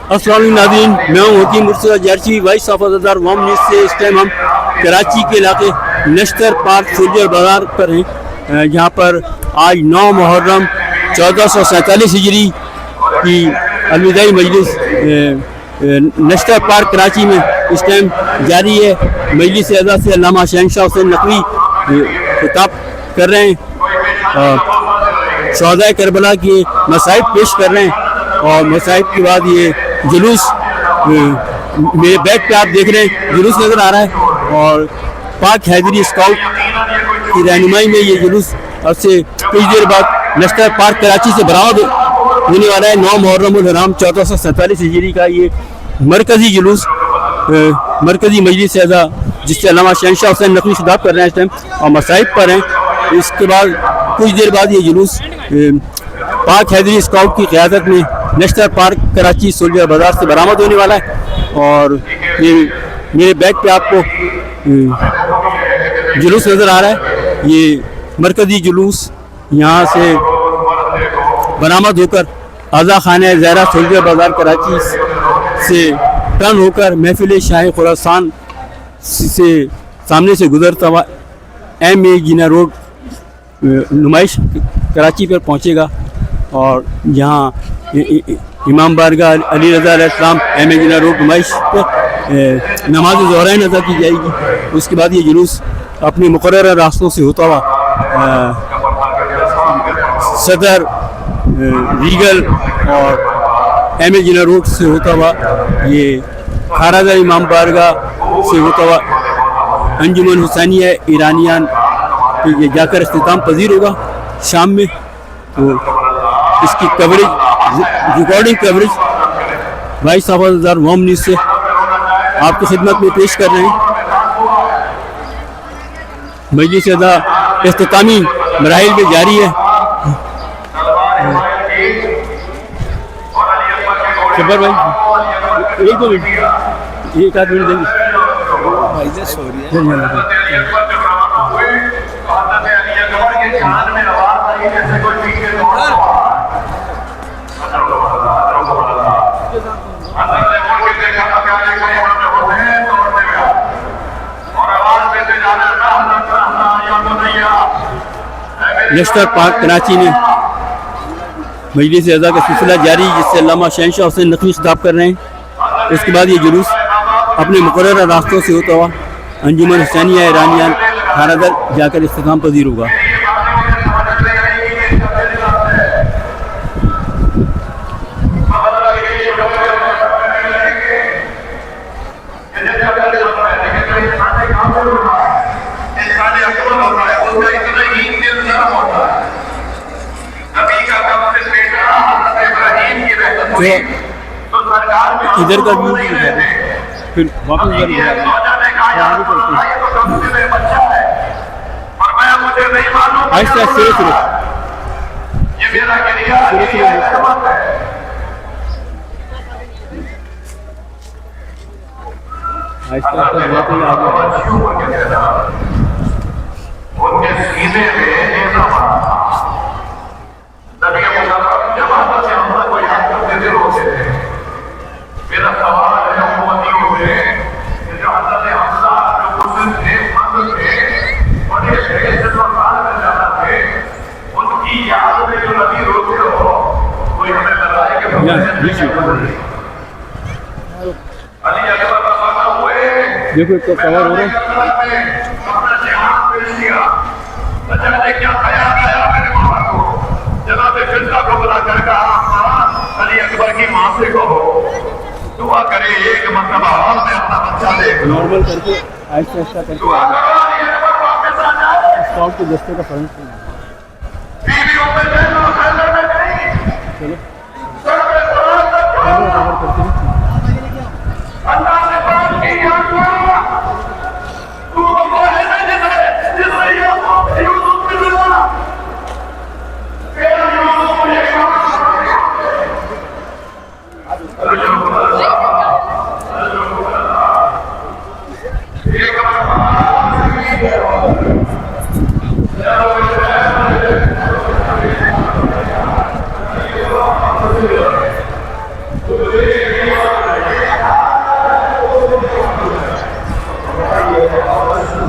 अस्सलाम वालेकुम नाज़रीन, मैं हूँ हकीम मुर्तज़ा जर्सी, वाइस सफ़ादार वम न्यूज़ से। इस टाइम हम कराची के इलाके नश्तर पार्क सोल्जर बाज़ार पर हैं, जहाँ पर आज 9 मुहर्रम 1447 हिजरी की अलविदाई मजलिस नश्तर पार्क कराची में इस टाइम जारी है। मजलिस अज़ा से अल्लामा शहनशाह हुसैन नकवी खिताब कर रहे हैं, शहदाए करबला के मसाइब पेश कर रहे हैं और मसाइब के बाद ये जुलूस मेरे बैक पे आप देख रहे हैं जुलूस नज़र आ रहा है। और पाक हैदरी स्काउट की रहनुमाई में ये जुलूस अब से कुछ देर बाद नश्तर पार्क कराची से बरामद होने वाला है। 9 मुहर्रम उल हराम 1447 हिजरी का ये मरकज़ी जुलूस मरकज़ी मजलिस अज़ा जिससे अल्लामा शहनशाह हुसैन नकवी खिताब कर रहे हैं इस टाइम और मसाइब पर हैं। इसके बाद कुछ देर बाद ये जुलूस पाक हैदरी स्काउट की क़यादत में नश्तर पार्क कराची सोल्जर बाज़ार से बरामद होने वाला है। और ये मेरे बैग पे आपको जुलूस नज़र आ रहा है। ये मरकज़ी जुलूस यहाँ से बरामद होकर आज़ा खाने ज़हरा सोल्जर बाज़ार कराची से टर्न होकर महफिल शाह खुरासान से सामने से गुजरता हुआ MA जिना रोड नुमाइश कराची पर पहुँचेगा और यहाँ इमाम बारगाह अली रज़ा अलैहिस्सलाम MA जिना रोड नुमाइश पर नमाज ज़ोहरैन अदा की जाएगी। उसके बाद ये जुलूस अपने मुकर्रर रास्तों से होता हुआ सदर रीगल और MA जिना रोड से होता हुआ ये खाराजा इमाम बारगाह से होता हुआ अंजुमन हुसैनिया ईरानियान ये जाकर इख्तिताम पजीर होगा शाम में। तो इसकी कवरेज रिकॉर्डिंग कवरेज वाइस सफ़ादार वम न्यूज़ से आपकी खिदमत में पेश कर रहे हैं। मजलिस अज़ा इख्तितामी मराहिल में जारी है। शब्बर भाई एक दो मिनट एक आध मिनट देंगे। नश्तर पार्क कराची में मजलिस अज़ा का सिलसिला जारी जिससे अल्लामा शहनशाह हुसैन नकवी खिताब कर रहे हैं। उसके बाद ये जुलूस अपने मुकर्रर रास्तों से होता हुआ अंजुमन हुसैनिया ईरानियान खारादर जाकर इख्तिताम पजीर होगा। इधर का व्यू फिर वापस देखो तो कवर हो रहा है। नॉर्मल करके आहिस्ता आहिस्ता करके स्काउट के दस्ते का फ्रंट चलो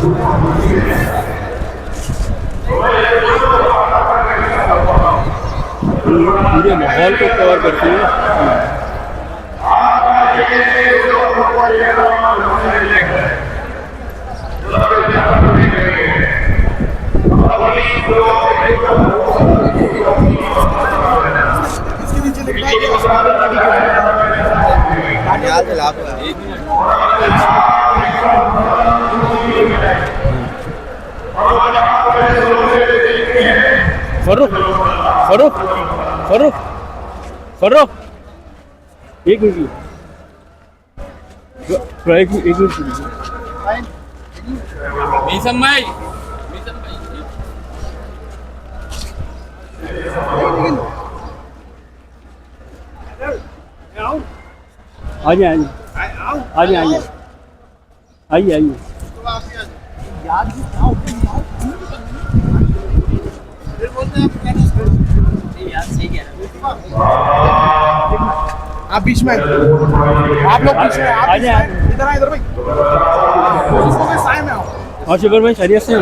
पूरे माहौल को कवर करती है। फरूक फरूक फरूक फरूक एक मिनट आइए आइए आइए आइए आइए आइए आप बीच में, आप लोग बीच में, आप इधर आए, इधर भाई, साए में आओ। और शुक्र भाई खैरियत से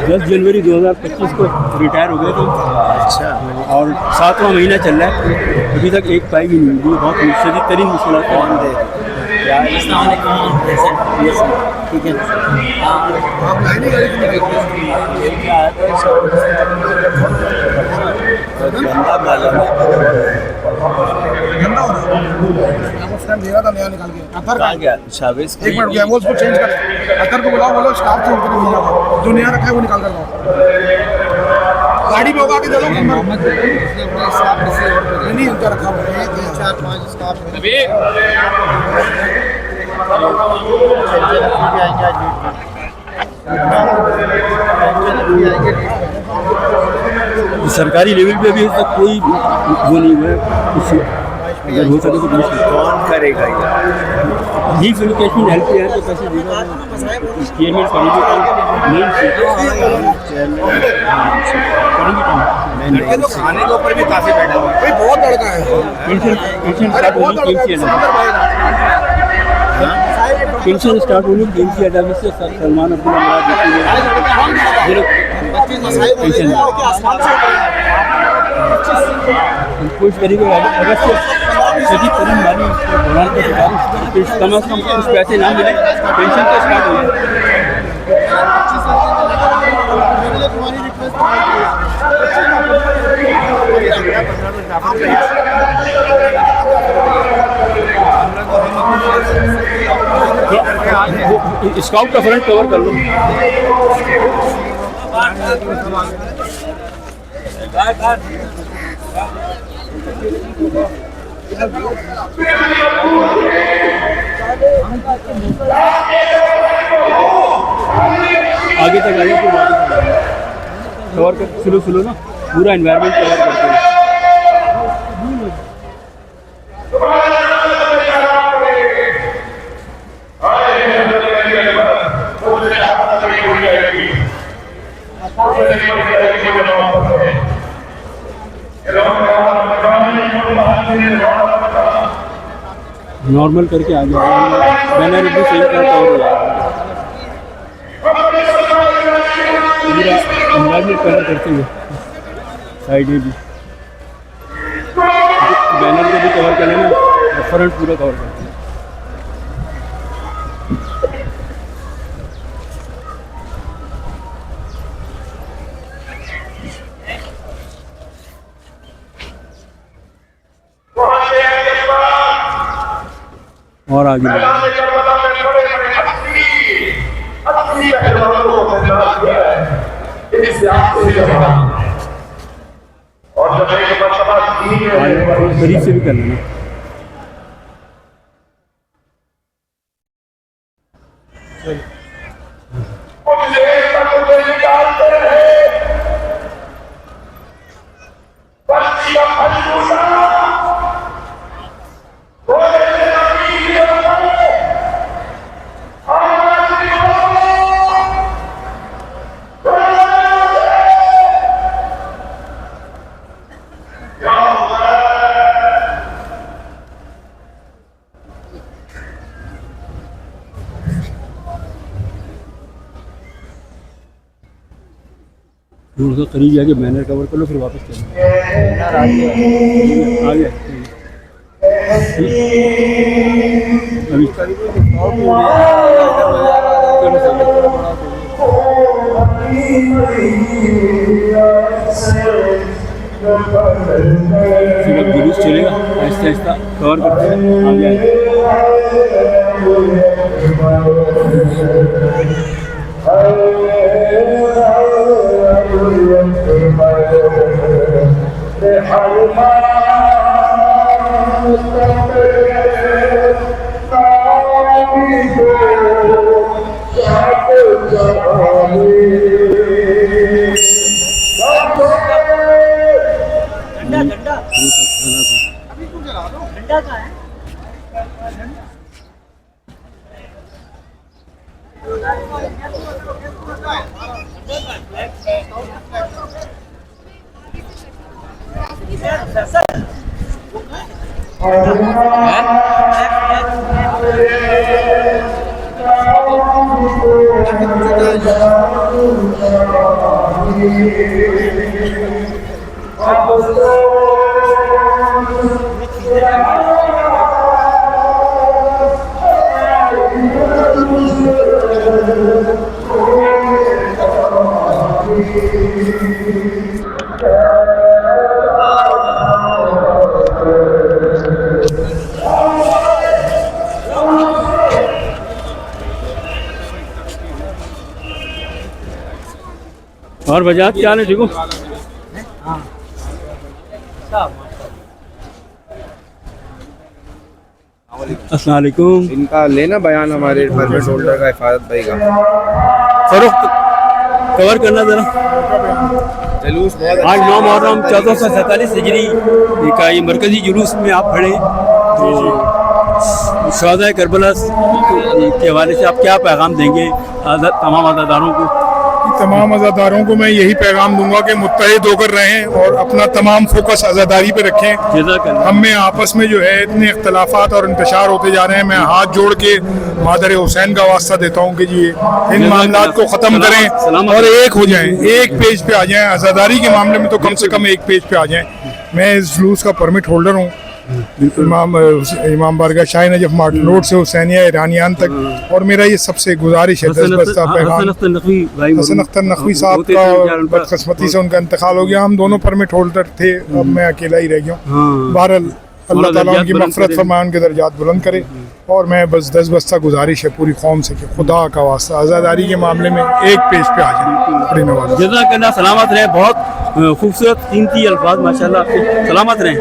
10 जनवरी 2025 को रिटायर हो गए थे। अच्छा। और 7वां महीना चल रहा है, अभी तक एक पाई भी नहीं हुई। बहुत शदीद तरीन मुश्किल कौन दे ठीक है। आप लाइने गाड़ी की गंदा मालूम गंदा हो रहा है। उस टाइम देखा था नया निकाल के अतर का गया सर्विस। एक मिनट गया वो उसको चेंज कर, अतर को बुलाओ, बोलो स्टाफ चेंज करके भेजा था, जो नया रखा है वो निकाल कर लाओ। गाड़ी में होगा कि दे दो नंबर, नहीं उनका रखा हुआ है 1 2 4 5 स्टाफ सरकारी लेवल पे भी अभी तक कोई वो नहीं हुआ है। अगर हो सके तो कौन करेगा ये? एजुकेशन हेल्प केयर के पैसे देगा चेयरमैन नहीं तो खाने के ऊपर भी काफी बैठा हुआ भाई, बहुत लड़का है, पेंशन स्टार्ट होनी KMC से सलमान पेंशन कुछ करीब अगस्त सभी करीब मानी दौरान कम से कम कुछ पैसे ना मिले, पेंशन तो स्टार्ट हो गया। स्काउट का फ्रंट कवर कर लो। आगे तक आगे कवर कर, स्लो स्लो ना पूरा एनवायरनमेंट कवर करते हैं। नॉर्मल करके आ गया, बैनर भी सही करता हो गया, पूरा एनवायरनमेंट कवर करते हुए साइड में भी बैनर को भी कवर कर लेना, फ्रंट पूरा कवर करते हैं। और आगे करीब से भी कर लेना। थोड़ा सा करीब जाके बैनर कवर कर लो फिर वापस चलो। आ गया अभी फिर जुलूस चलेगा आहिस्ता आहिस्ता कवर करते हैं। आ गया और बजाज क्या हाल है? ठीक हो? अस्सलाम वालेकुम। इनका लेना बयान हमारे परमिट होल्डर का हिफाजत भाई का फरोख्त कवर करना जरा। जुलूस बहुत आज 9 मुहर्रम 1447 हिजरी का ये मरकजी जुलूस में आप खड़े तो शहदाए करबला के हवाले से आप क्या पैगाम देंगे तमाम अज़ादारों को? तमाम अज़ादारों को मैं यही पैगाम दूंगा कि मुत्तहिद होकर रहें और अपना तमाम फोकस अज़ादारी पे रखें। जज़ाकल्लाह। हम में आपस में जो है इतने इख्तलाफात और इंतशार होते जा रहे हैं। मैं हाथ जोड़ के मादर हुसैन का वास्ता देता हूँ कि जी इन मामलात को ख़त्म करें और एक हो जाएं, एक पेज पे आ जाएं। अज़ादारी के मामले में तो कम से कम एक पेज पे आ जाएं। मैं इस जुलूस का परमिट होल्डर हूँ। इमाम बारगाह शाह नजफ मार्टिन रोड से हुसैनिया ईरानियान तक, और मेरा ये सबसे गुजारिश है हसन अख्तर नकवी साहब का बदकिस्मती से उनका इंतकाल हो गया। हम दोनों परमिट होल्डर थे, अब मैं अकेला ही रह गया हूँ। बहरहाल अल्लाह ताला उनकी मग़फ़िरत फरमाए, उनके दर्जात बुलंद करे। और मैं बस दस्ता गुजारिश है पूरी कौम से कि खुदा का वास्ता आज़ादारी के मामले में एक पेज पे आ जाए। जज़ाकल्लाह। सलामत रहें। बहुत खूबसूरत कीमती अल्फाज माशाल्लाह आपके। सलामत रहें,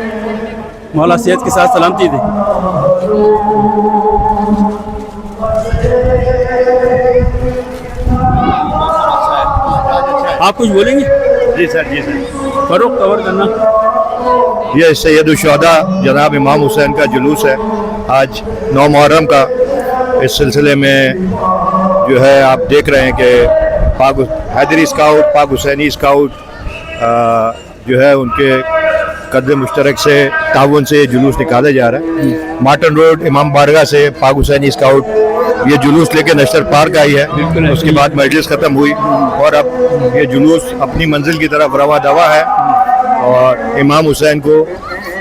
मौला सेहत के साथ सलामती दे। आप कुछ बोलेंगे? जी सर। फरोख्त कवर करना। ये सैयद-उश-शुहदा जनाब इमाम हुसैन का जुलूस है आज 9 मुहर्रम का। इस सिलसिले में जो है आप देख रहे हैं कि पाक हैदरी स्काउट, पाक हुसैनी स्काउट जो है उनके कदर मुश्तरक से ताउन से ये जुलूस निकाला जा रहा है। मार्टिन रोड इमाम बारगाह से पाक हुसैनी स्काउट ये जुलूस लेके नशर पार्क आई है। उसके बाद मजलिस ख़त्म हुई और अब ये जुलूस अपनी मंजिल की तरफ रवा दवा है और इमाम हुसैन को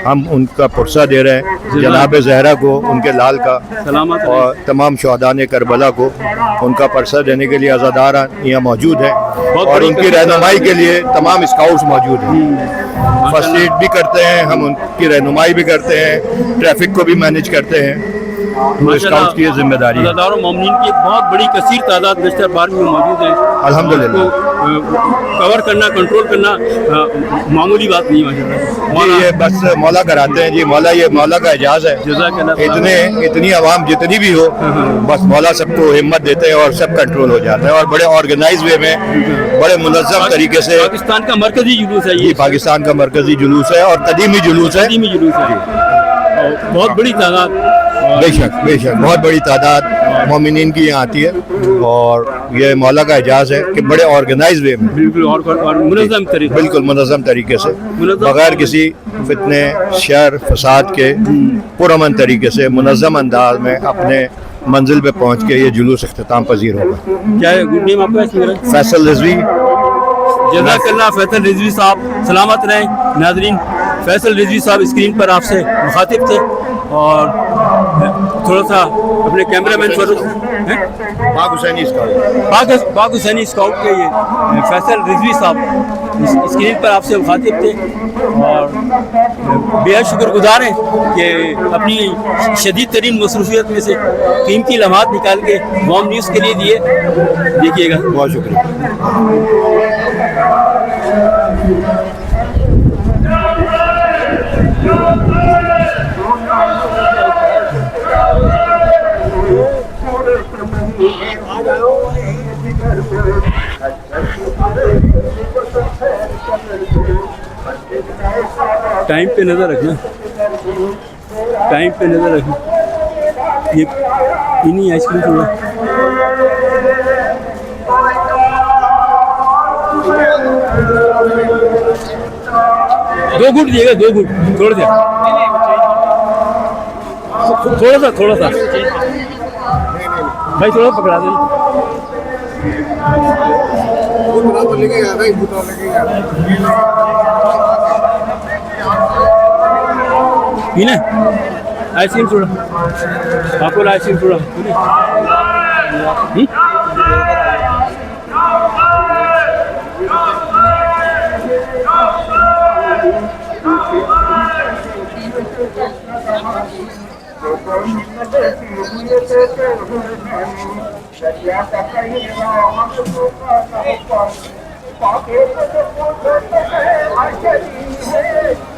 हम उनका पुरसा दे रहे हैं, जनाब ज़हरा को, उनके लाल का, और तमाम शहदान करबला को उनका पुरसा देने के लिए अज़ादार यहाँ मौजूद हैं और उनकी रहनुमाई के लिए तमाम स्काउट्स मौजूद हैं। फर्स्ट एड भी करते हैं, हम उनकी रहनुमाई भी करते हैं, ट्रैफिक को भी मैनेज करते हैं। स्काउट्स की जिम्मेदारी है। मोमिनीन की एक बहुत बड़ी कसीर तादाद नश्तर पार्क में मौजूद है। अल्हम्दुलिल्लाह। कवर करना, कंट्रोल करना मामूली बात नहीं है। ये बस मौला कराते हैं जी। मौला का एजाज़ है। इतनी आवाम जितनी भी हो, बस मौला सबको हिम्मत देते हैं और सब कंट्रोल हो जाता है और बड़े ऑर्गेनाइज वे में, बड़े मुनज़्ज़म तरीके से। पाकिस्तान का मरकजी जुलूस है ये। पाकिस्तान का मरकजी जुलूस है और कदीमी जुलूस है। बहुत बड़ी तादाद, बेशक बहुत बड़ी तादाद मोमिनीन की यहाँ आती है और ये मौला का एजाज़ है कि बड़े ऑर्गेनाइज वे में, बिल्कुल मुनज़्ज़म तरीके से, बगैर किसी फितने, शर, फसाद के पुरअमन तरीके से मुनज़्ज़म अंदाज में अपने मंजिल पे पहुँच के ये जुलूस इख्तिताम पजीर होगा। क्या है गुड नेम आपका? फैसल रिजवी जज़ाकल्लाह फैसल रिजवी साहब, सलामत रहें। नाजरीन, फैसल रिजवी साहब स्क्रीन पर आपसे मुखातिब थे और थोड़ा सा अपने कैमरामैन फरूख पाक हुसैनी स्काउट पाक हुसैनी स्काउट के ये फैसल रिजवी साहब स्क्रीन पर आपसे मुखातिब थे और बेहद शुक्रगुजार हैं कि अपनी शदीद तरीन मसरूफियत में से कीमती लम्हात निकाल के वॉम न्यूज़ के लिए दिए। देखिएगा, बहुत शुक्रिया। टाइम पे नज़र रखना, टाइम पे नज़र रखना। ये इन्हीं आइसक्रीम थोड़ा दो गुट दिएगा, 2 गुट थोड़ा सा भाई, थोड़ा पकड़ा देना। पीना आइसक्रीम थोड़ा, आपको आइसक्रीम थोड़ा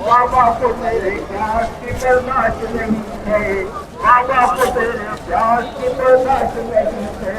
बाबा को मेरे प्यास की बर्दाश्त नहीं है, बाबा को मेरे प्यास की बर्दाश्त नहीं है।